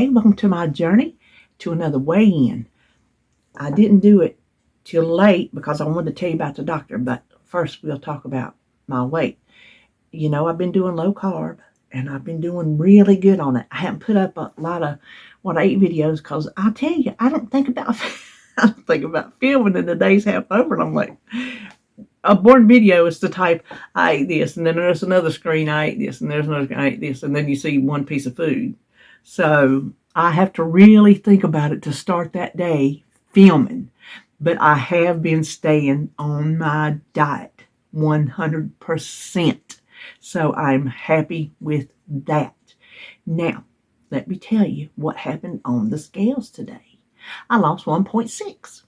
Hey, welcome to my journey to another weigh-in. I didn't do it till late because I wanted to tell you about the doctor, but first we'll talk about my weight. You know, I've been doing low carb and I've been doing really good on it. I haven't put up a lot of what I eat videos because I tell you, I don't think about filming and the day's half over and I'm like, a boring video is the type, I ate this, and then there's another screen, I ate this, and there's another screen, I ate this, and then you see one piece of food. So I have to really think about it to start that day filming. But I have been staying on my diet 100%. So I'm happy with that. Now, let me tell you what happened on the scales today. I lost 1.6.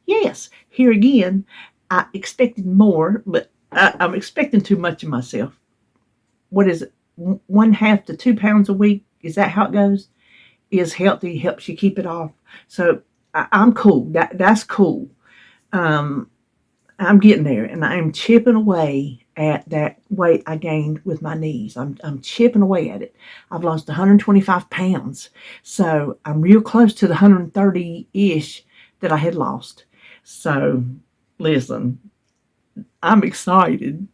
Yes, here again, I expected more, but I'm expecting too much of myself. What is it? 1/2 to 2 pounds a week? Is that how it goes? Is healthy, helps you keep it off. So I'm cool. That's cool. I'm getting there, and I'm chipping away at that weight I gained with my knees. I'm chipping away at it. I've lost 125 pounds, so I'm real close to the 130-ish that I had lost. So listen, I'm excited,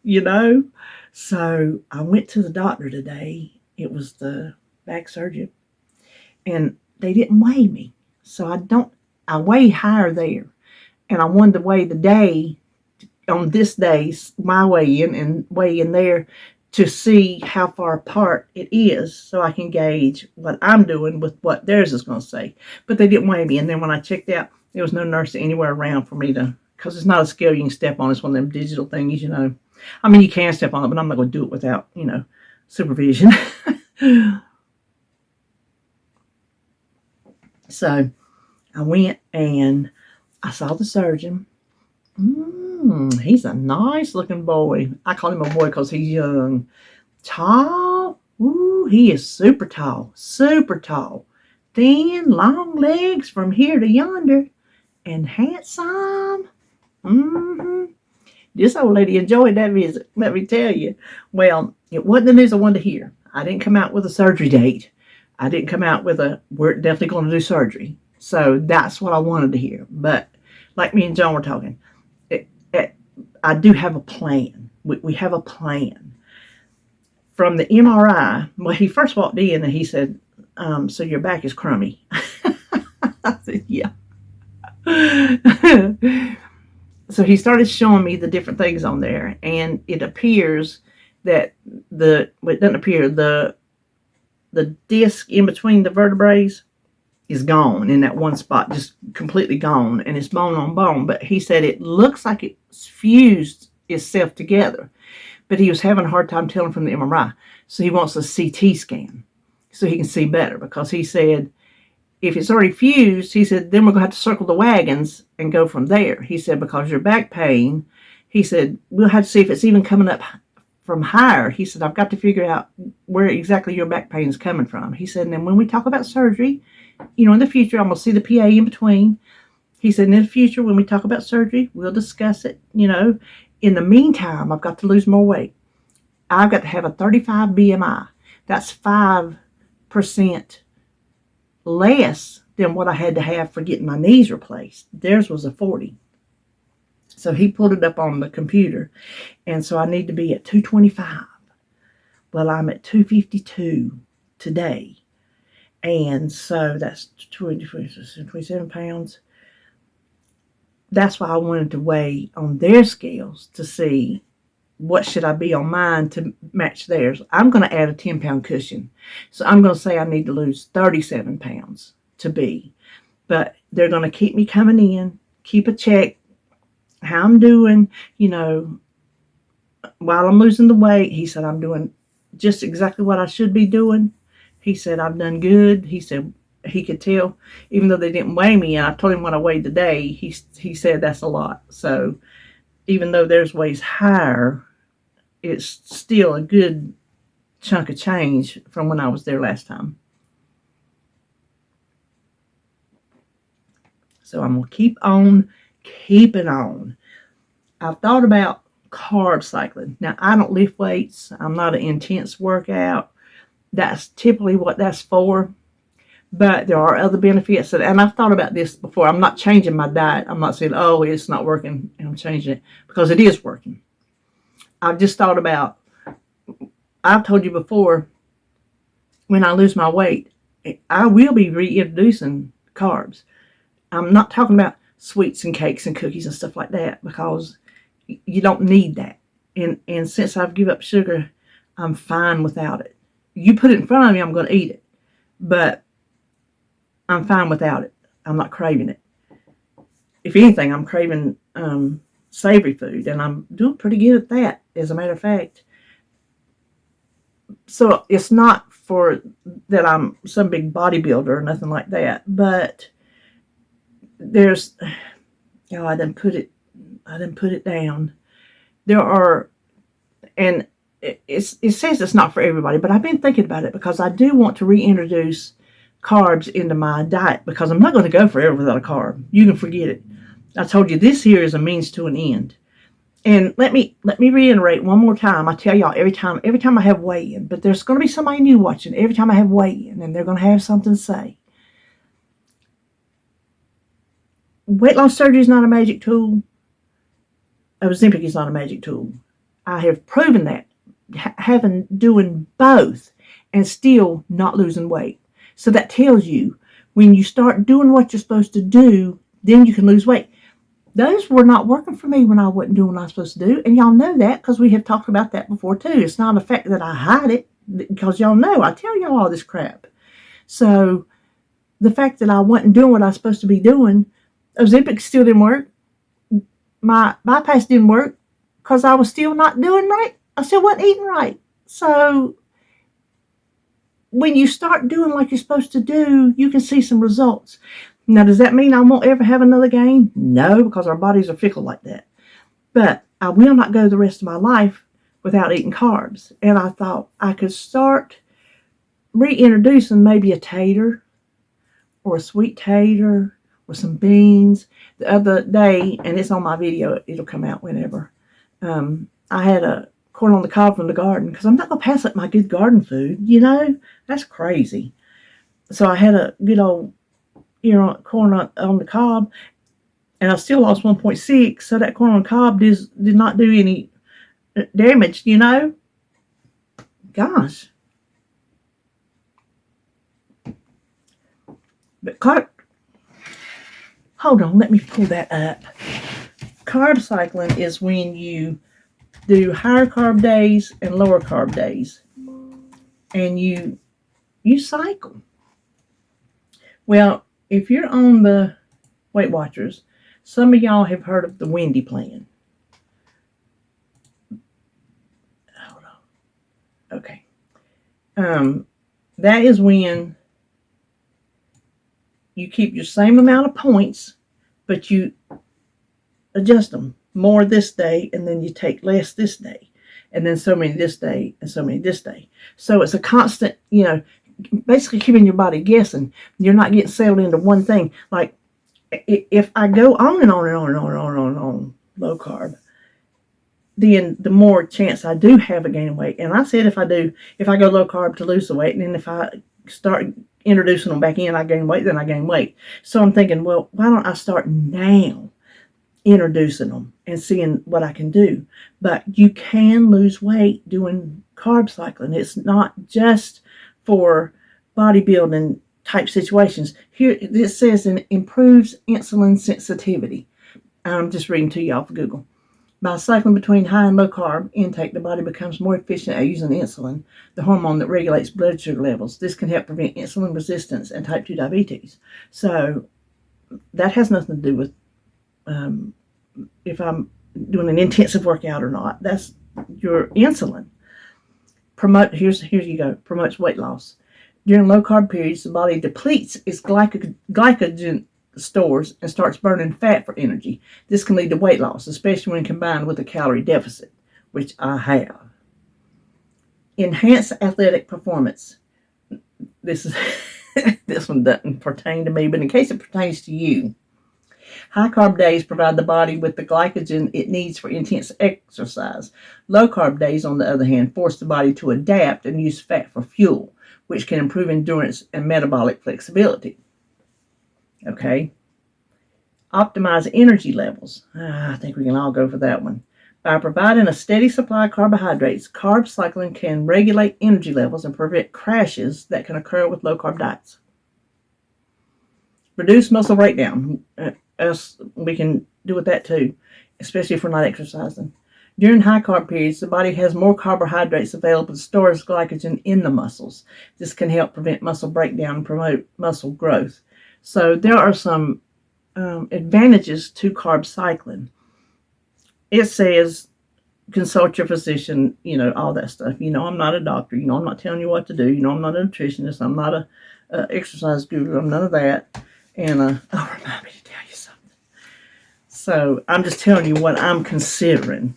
So I went to the doctor today. It was the back surgeon, and they didn't weigh me. So I weigh higher there. And I wanted to weigh the day on this day's my weigh-in and weigh in there to see how far apart it is so I can gauge what I'm doing with what theirs is going to say. But they didn't weigh me. And then when I checked out, there was no nurse anywhere around for me to, because it's not a scale you can step on. It's one of them digital things, I mean, you can step on it, but I'm not going to do it without, supervision. So I went and I saw the surgeon. He's a nice looking boy. I call him a boy because he's young. Tall. Ooh, he is super tall. Super tall. Thin, long legs from here to yonder. And handsome. This old lady enjoyed that visit, let me tell you. Well, it wasn't the news I wanted to hear. I didn't come out with a surgery date. I didn't come out with we're definitely going to do surgery. So that's what I wanted to hear. But like me and John were talking, I do have a plan. We have a plan. From the MRI, well, he first walked in and he said, so your back is crummy. I said, yeah. So he started showing me the different things on there, and it appears that it doesn't appear, the disc in between the vertebrae is gone in that one spot, just completely gone, and it's bone on bone. But he said it looks like it's fused itself together, but he was having a hard time telling from the MRI. So he wants a CT scan so he can see better, because he said if it's already fused, he said, then we're going to have to circle the wagons and go from there. He said, because your back pain, he said, we'll have to see if it's even coming up from higher. He said, I've got to figure out where exactly your back pain is coming from. He said, and then when we talk about surgery, in the future, I'm going to see the PA in between. He said, in the future, when we talk about surgery, we'll discuss it. In the meantime, I've got to lose more weight. I've got to have a 35 BMI. That's 5% less than what I had to have for getting my knees replaced. Theirs was a 40. So he pulled it up on the computer. And so I need to be at 225. Well, I'm at 252 today. And so that's 27 pounds. That's why I wanted to weigh on their scales to see what should I be on mine to match theirs. I'm going to add a 10-pound cushion. So I'm going to say I need to lose 37 pounds to be. But they're going to keep me coming in, keep a check, how I'm doing, while I'm losing the weight. He said I'm doing just exactly what I should be doing. He said I've done good. He said he could tell, even though they didn't weigh me, and I told him what I weighed today, he said that's a lot. So even though theirs weighs higher, it's still a good chunk of change from when I was there last time. So I'm going to keep on keeping on. I've thought about carb cycling. Now, I don't lift weights. I'm not an intense workout. That's typically what that's for. But there are other benefits, and I've thought about this before. I'm not changing my diet. I'm not saying, oh, it's not working, and I'm changing it, because it is working. I've just thought about, I've told you before, when I lose my weight, I will be reintroducing carbs. I'm not talking about sweets and cakes and cookies and stuff like that, because you don't need that. And since I've given up sugar, I'm fine without it. You put it in front of me, I'm going to eat it. But I'm fine without it. I'm not craving it. If anything, I'm craving savory food, and I'm doing pretty good at that, as a matter of fact. So it's not for that I'm some big bodybuilder or nothing like that, but there's, oh, I didn't put it down. There are, and it says it's not for everybody, but I've been thinking about it, because I do want to reintroduce carbs into my diet, because I'm not going to go forever without a carb. You can forget it. I told you this here is a means to an end. And let me reiterate one more time. I tell y'all every time I have weigh-in, but there's going to be somebody new watching every time I have weigh-in, and they're going to have something to say. Weight loss surgery is not a magic tool. Ozempic is not a magic tool. I have proven that, doing both and still not losing weight. So that tells you, when you start doing what you're supposed to do, then you can lose weight. Those were not working for me when I wasn't doing what I was supposed to do. And y'all know that, because we have talked about that before too. It's not a fact that I hide it, because y'all know I tell y'all all this crap. So the fact that I wasn't doing what I was supposed to be doing, Ozempic still didn't work. My bypass didn't work, because I was still not doing right. I still wasn't eating right. So when you start doing like you're supposed to do, you can see some results. Now, does that mean I won't ever have another gain? No, because our bodies are fickle like that. But I will not go the rest of my life without eating carbs. And I thought I could start reintroducing maybe a tater, or a sweet tater, or some beans. The other day, and it's on my video, it'll come out whenever, I had a corn on the cob from the garden, because I'm not going to pass up my good garden food, that's crazy. So I had a good old corn on the cob, and I still lost 1.6, so that corn on the cob did not do any damage, Gosh. But hold on, let me pull that up. Carb cycling is when you do higher carb days and lower carb days, and you cycle. Well, if you're on the Weight Watchers, some of y'all have heard of the Wendy plan. Hold on. Okay. That is when you keep your same amount of points, but you adjust them. More this day, and then you take less this day, and then so many this day, and so many this day. So it's a constant, basically keeping your body guessing. You're not getting settled into one thing. Like, if I go on and on and on and on and on and on low carb, then the more chance I do have of gaining weight. And I said if I go low carb to lose the weight, and then if I start introducing them back in, I gain weight, then I gain weight. So I'm thinking, well, why don't I start now introducing them and seeing what I can do? But you can lose weight doing carb cycling. It's not just for bodybuilding type situations. Here it says it improves insulin sensitivity. I'm just reading to you off of Google. By cycling between high and low carb intake, the body becomes more efficient at using insulin, the hormone that regulates blood sugar levels. This can help prevent insulin resistance and type 2 diabetes. So that has nothing to do with if I'm doing an intensive workout or not. That's your insulin. Here you go. Promotes weight loss. During low carb periods, the body depletes its glycogen stores and starts burning fat for energy. This can lead to weight loss, especially when combined with a calorie deficit, which I have. Enhanced athletic performance. This one doesn't pertain to me, but in case it pertains to you, high carb days provide the body with the glycogen it needs for intense exercise. Low carb days, on the other hand, force the body to adapt and use fat for fuel, which can improve endurance and metabolic flexibility. Okay. Optimize energy levels. I think we can all go for that one. By providing a steady supply of carbohydrates, carb cycling can regulate energy levels and prevent crashes that can occur with low-carb diets. Reduce muscle breakdown. We can do with that too, especially if we're not exercising. During high-carb periods, the body has more carbohydrates available to store as glycogen in the muscles. This can help prevent muscle breakdown and promote muscle growth. So there are some advantages to carb cycling. It says consult your physician, all that stuff. I'm not a doctor. I'm not telling you what to do. I'm not a nutritionist. I'm not a exercise guru. I'm none of that. And remind me to tell you something. So I'm just telling you what I'm considering.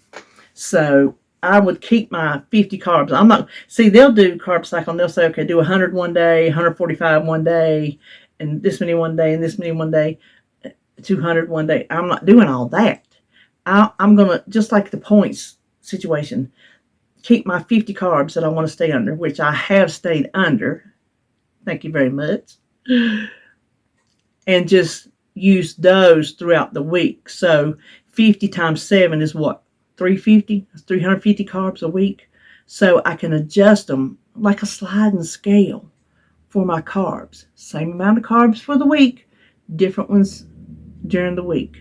So I would keep my 50 carbs. They'll do carb cycling. They'll say, okay, do 100 one day, 145 one day, and this many one day, and this many one day, 200 one day. I'm not doing all that. I'm going to, just like the points situation, keep my 50 carbs that I want to stay under, which I have stayed under. Thank you very much. And just use those throughout the week. So 50 times 7 is what? 350? That's 350 carbs a week. So I can adjust them like a sliding scale for my carbs. Same amount of carbs for the week, different ones during the week.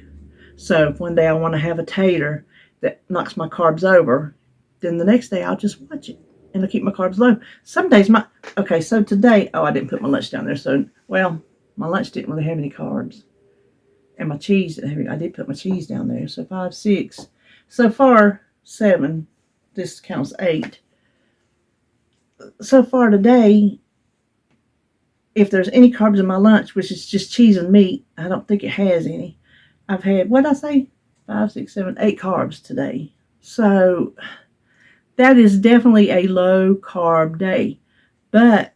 So if one day I want to have a tater that knocks my carbs over, then the next day I'll just watch it and I'll keep my carbs low. Some days so today, I didn't put my lunch down there. So, my lunch didn't really have any carbs. And my cheese, I did put my cheese down there. So 5, 6. So far, 7. This counts 8. So far today, if there's any carbs in my lunch, which is just cheese and meat, I don't think it has any. I've had, 5, 6, 7, 8 carbs today. So that is definitely a low carb day. But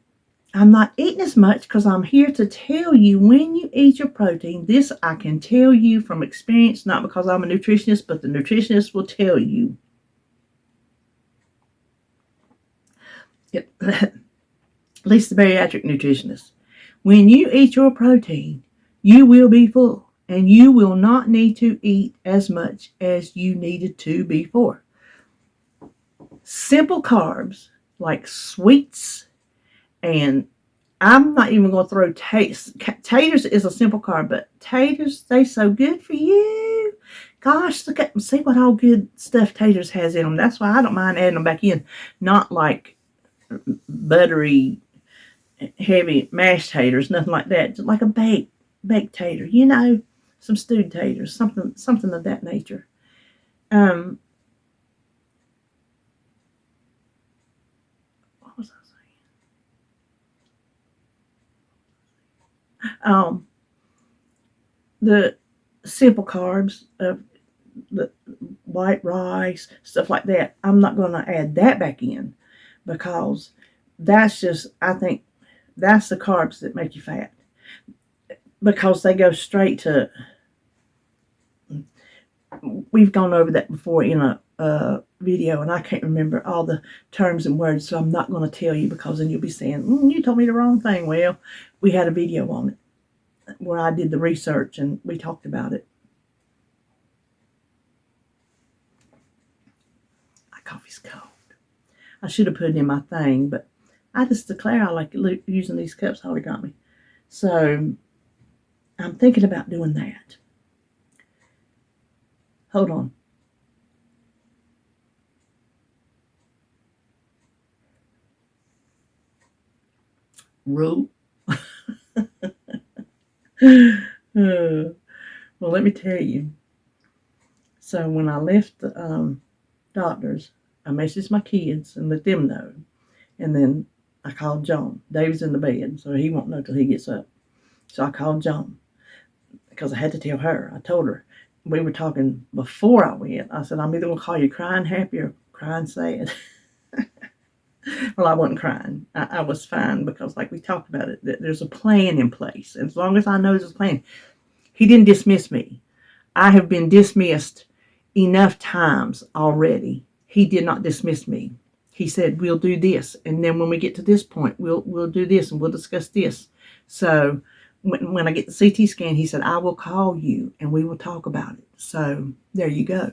I'm not eating as much because I'm here to tell you when you eat your protein. This I can tell you from experience, not because I'm a nutritionist, but the nutritionist will tell you. At least the bariatric nutritionist. When you eat your protein, you will be full. And you will not need to eat as much as you needed to before. Simple carbs like sweets, and I'm not even going to throw taters. Taters is a simple carb, but taters, they so good for you. Gosh, see what all good stuff taters has in them. That's why I don't mind adding them back in. Not like buttery, heavy mashed taters, nothing like that. Just like a baked tater, some stewed taters, something of that nature. What was I saying? The simple carbs of the white rice, stuff like that. I'm not going to add that back in because I think that's the carbs that make you fat. Because they go straight to, we've gone over that before in a video, and I can't remember all the terms and words, so I'm not going to tell you because then you'll be saying, you told me the wrong thing. Well, we had a video on it where I did the research and we talked about it. My coffee's cold. I should have put it in my thing, but I just declare I like using these cups. Holly got me. So I'm thinking about doing that. Hold on. Rule. Well, let me tell you. So when I left the doctors, I messaged my kids and let them know. And then I called John. David's in the bed, so he won't know till he gets up. So I called John because I had to tell her. I told her. We were talking before I went. I said, I'm either going to call you crying happy or crying sad. Well, I wasn't crying. I was fine because, like we talked about it, there's a plan in place. As long as I know there's a plan. He didn't dismiss me. I have been dismissed enough times already. He did not dismiss me. he said, we'll do this. And then when we get to this point, we'll do this and we'll discuss this. So when I get the CT scan, he said, I will call you and we will talk about it. So there you go.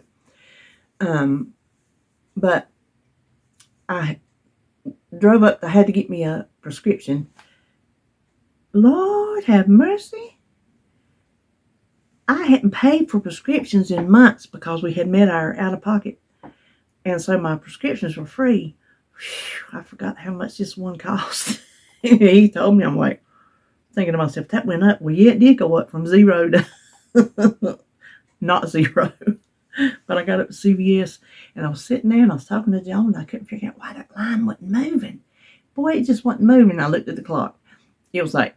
But I drove up. I had to get me a prescription. Lord have mercy. I hadn't paid for prescriptions in months because we had met our out-of-pocket. And so my prescriptions were free. Whew, I forgot how much this one cost. He told me, I'm like, thinking to myself, that went up. Well, yeah, it did go up from 0 to not 0. But I got up to CVS, and I was sitting there, and I was talking to Joan, and I couldn't figure out why that line wasn't moving. Boy, it just wasn't moving. I looked at the clock. It was like,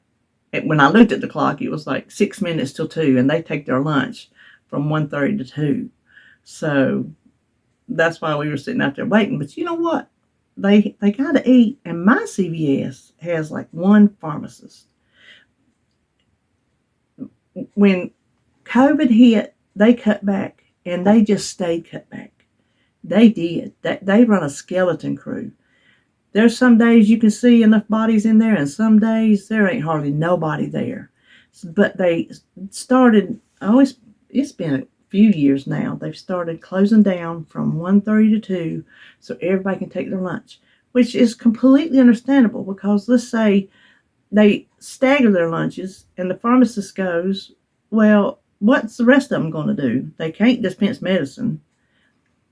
when I looked at the clock, it was like 6 minutes till 2, and they take their lunch from 1:30 to 2. So that's why we were sitting out there waiting. But you know what? They got to eat, and my CVS has like one pharmacist. When COVID hit, they cut back, and they just stayed cut back. They did. They run a skeleton crew. There's some days you can see enough bodies in there, and some days there ain't hardly nobody there. But they started, it's been a few years now, they've started closing down from 1:30 to 2 so everybody can take their lunch, which is completely understandable because let's say they stagger their lunches and the pharmacist goes, well, what's the rest of them going to do? They can't dispense medicine.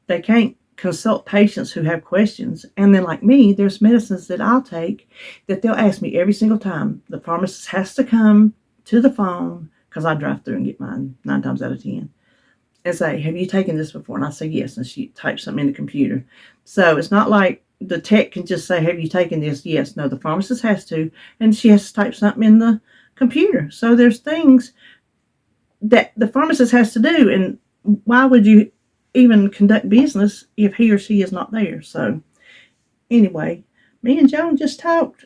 They can't consult patients who have questions. And then like me, there's medicines that I'll take that they'll ask me every single time. The pharmacist has to come to the phone because I drive through and get mine 9 times out of 10 and say, have you taken this before? And I say yes, and she types something in the computer. So it's not like the tech can just say, have you taken this? Yes. No, the pharmacist has to, and she has to type something in the computer. So there's things that the pharmacist has to do, and why would you even conduct business if he or she is not there? So anyway, me and Joan just talked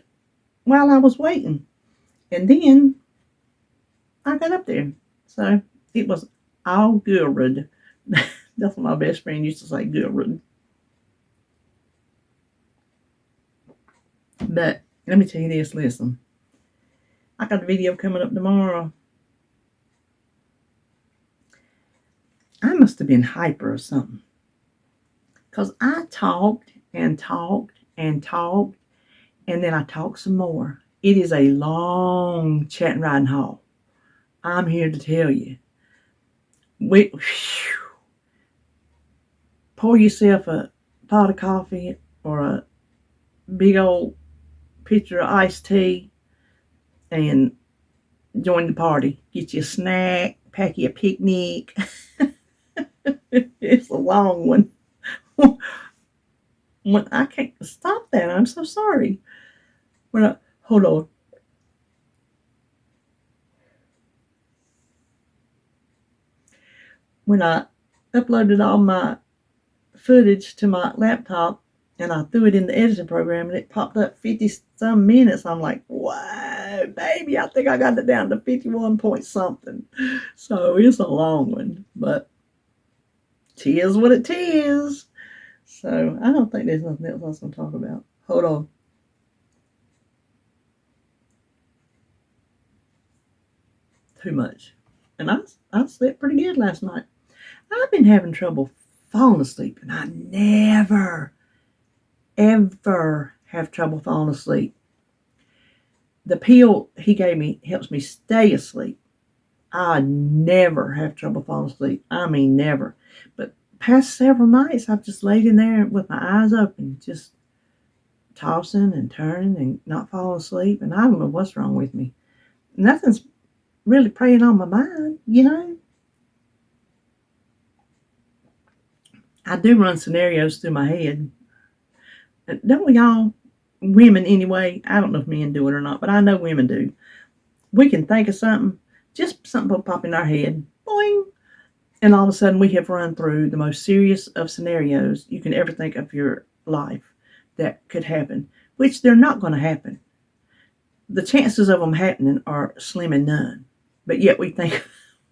while I was waiting, and then I got up there. So it was all good. That's what my best friend used to say, good. But let me tell you this, listen. I got a video coming up tomorrow. I must have been hyper or something. Because I talked and talked and talked, and then I talked some more. It is a long chat and riding haul. I'm here to tell you. Pour yourself a pot of coffee or a big old pitcher of iced tea and join the party. Get you a snack, pack you a picnic. It's a long one. When I can't stop that, I'm so sorry. Hold on. When I uploaded all my footage to my laptop and I threw it in the editing program and it popped up 50 some minutes, I'm like, wow, baby, I think I got it down to 51 point something. So it's a long one, but tis what it is. So I don't think there's nothing else I was going to talk about. Hold on. Too much. And I slept pretty good last night. I've been having trouble falling asleep, and I never, ever have trouble falling asleep. The pill he gave me helps me stay asleep. I never have trouble falling asleep. I mean, never. But past several nights, I've just laid in there with my eyes open, just tossing and turning and not falling asleep. And I don't know what's wrong with me. Nothing's really preying on my mind, you know. I do run scenarios through my head. Don't we all? Women anyway. I don't know if men do it or not, but I know women do. We can think of something, just something will pop in our head. Boing. And all of a sudden we have run through the most serious of scenarios you can ever think of your life that could happen, which they're not going to happen. The chances of them happening are slim and none. But yet we think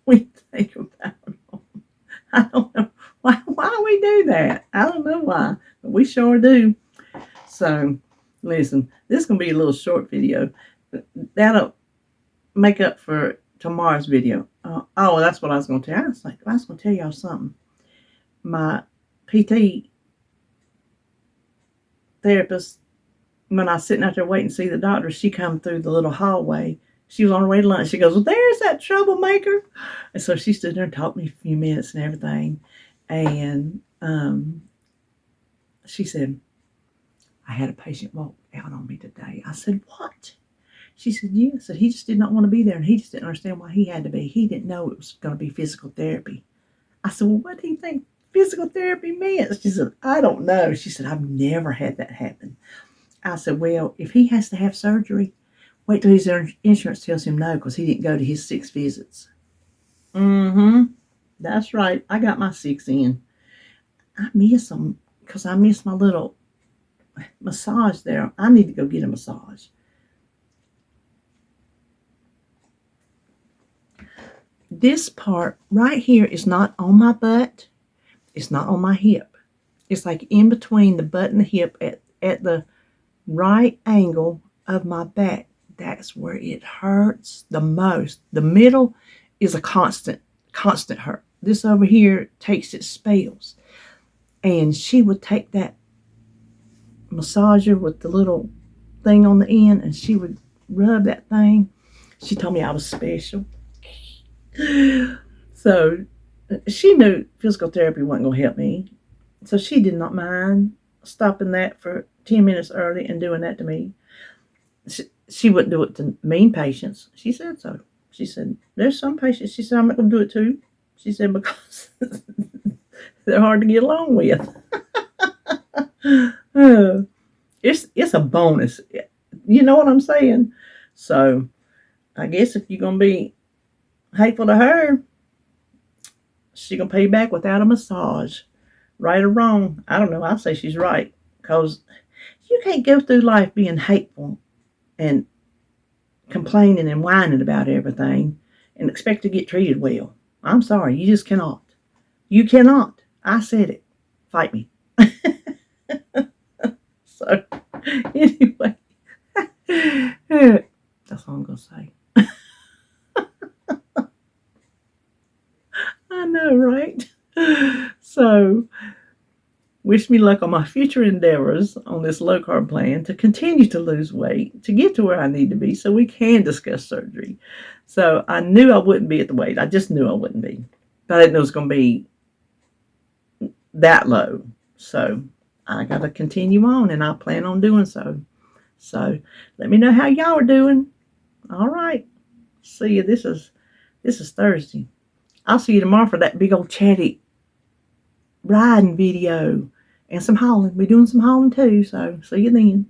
about them. I don't know why we do that. I don't know why, but we sure do. So, listen, this is going to be a little short video. That'll make up for tomorrow's video. Oh, that's what I was going to tell you. I was going to tell y'all something. My PT therapist, when I was sitting out there waiting to see the doctor, she come through the little hallway. She was on her way to lunch. She goes, well, there's that troublemaker. And so she stood there and talked to me a few minutes and everything. And she said, I had a patient walk out on me today. I said, what? She said, yeah. I said, he just did not want to be there, and he just didn't understand why he had to be. He didn't know it was going to be physical therapy. I said, well, what do you think physical therapy meant? She said, I don't know. She said, I've never had that happen. I said, well, if he has to have surgery, wait till his insurance tells him no, because he didn't go to his 6 visits. That's right. I got my 6 in. I miss them because I miss my little massage there. I need to go get a massage. This part right here is not on my butt. It's not on my hip. It's like in between the butt and the hip at the right angle of my back. That's where it hurts the most. The middle is a constant hurt. This over here takes its spells. And she would take that massager with the little thing on the end, and she would rub that thing. She told me I was special. So she knew physical therapy wasn't going to help me. So she did not mind stopping that for 10 minutes early and doing that to me. She wouldn't do it to mean patients. She said so. She said, there's some patients, she said, I'm not going to do it to. She said, because they're hard to get along with. It's a bonus. You know what I'm saying? So I guess if you're going to be hateful to her, she's going to pay you back without a massage. Right or wrong, I don't know. I say she's right, because you can't go through life being hateful and complaining and whining about everything and expect to get treated well. I'm sorry, you just cannot. You cannot. I said it. Fight me. So, anyway, that's all I'm going to say. I know, right? So, wish me luck on my future endeavors on this low-carb plan to continue to lose weight, to get to where I need to be so we can discuss surgery. So, I knew I wouldn't be at the weight. I just knew I wouldn't be. But I didn't know it was going to be that low. So, I got to continue on, and I plan on doing so. So, let me know how y'all are doing. All right. See you. This is Thursday. I'll see you tomorrow for that big old chatty riding video and some hauling. We're doing some hauling too, so see you then.